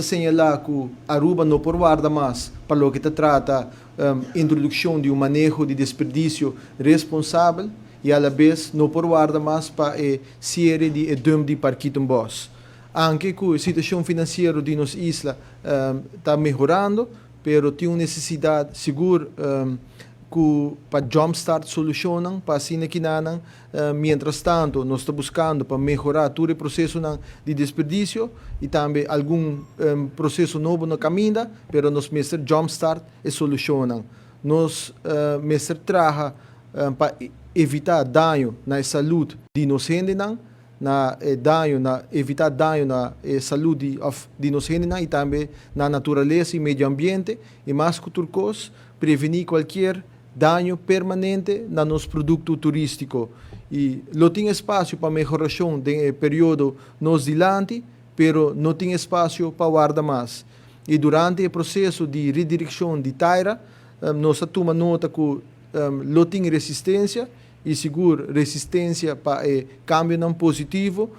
Señalar que Aruba não guarda mais para o que trata introdução de manejo de desperdício responsável e, à vez, não guarda mais para a série de dom de parquitão boss. Anche que a situação financeira de nossa isla está melhorando, mas tem uma necessidade segura que para jumpstart solucionam para assim que não, mientras tanto nós estamos buscando para melhorar todo o processo de desperdício e também algum processo novo no caminho, mas nós mestre jumpstart e solucionam. Nós mestre trabalha para evitar dano na saúde de nós gente evitar dano na saúde de nós gente e também na natureza e meio ambiente e mais que outra coisa, prevenir qualquer dano permanente no nosso produto turístico. E não tem espaço para melhoração do período nos dilante, mas não tem espaço para guardar mais. E durante o processo de redireção de terra, nós tomamos nota que não tem resistência e seguro resistência para o cambio não positivo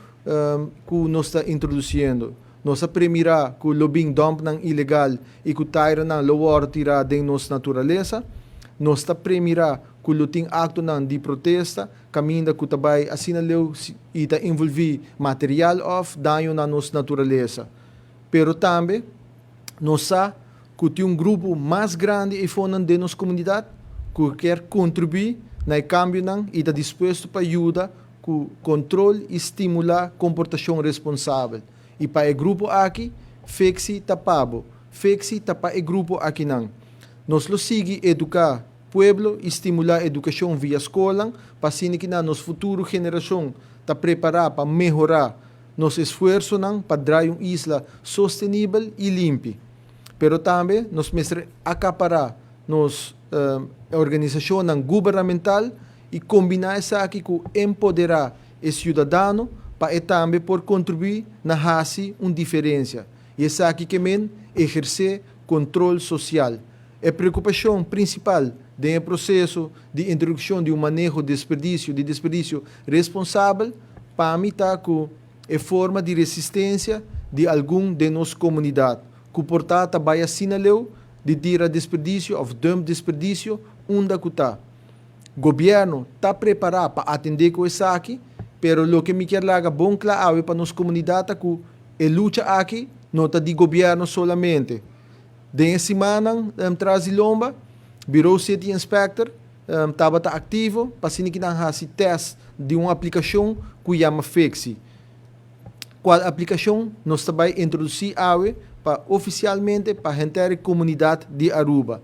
que nós está introduzindo. Nós aprendemos que o lobbying dump não ilegal e que o terra não lower tirar da nossa natureza. Nós está premirar que o tem acto de protesta, caminho que também assinalou e está envolver material of dano na nossa natureza. Pero também nós sabemos que tem grupo mais grande e fundo de nossa comunidade que quer contribuir no cambio e está disposto para ajudar com controle e estimular comportação responsável. E para o grupo aqui, fexi tapabo, fexi tapa o grupo aqui não. Nós lo sigue educar pueblo, estimular a educação via escola, para assim que nossa futura geração está preparada para melhorar nosso esforço para dar uma isla sustentável e limpa. Pero também nós mestre acaparar nossa organização governamental e combinar isso aqui com empoderar o cidadão para também por contribuir na raça uma diferença. E isso aqui que exercer controle social. A preocupação principal do processo de introdução de manejo de desperdício responsável, para mim está com a forma de resistência de algum de nossa comunidade, que portanto vai assinalou de tirar desperdício ou dump desperdício onde está. O governo está preparado para atender com isso aqui, mas o que me quer laga bom claro para nossa comunidade é que a luta aqui não está de governo solamente. Dessa semana, traz lomba, Bureau City Inspector estava ativo para assim que não faça teste de uma aplicação que chama Fexi. Qual aplicação nós também introduzir para oficialmente para a inteira comunidade de Aruba.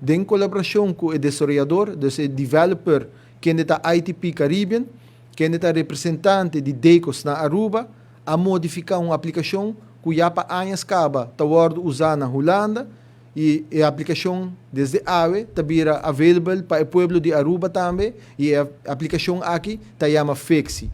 Em colaboração com o desenvolvedor, o developer que é da ITP Caribbean, que é da representante de DECOS na Aruba, a modificar uma aplicação que já para anos acaba está usada na Holanda e a aplicação desde AWE também available para o povo de Aruba também e a aplicação aqui está chama Fexi.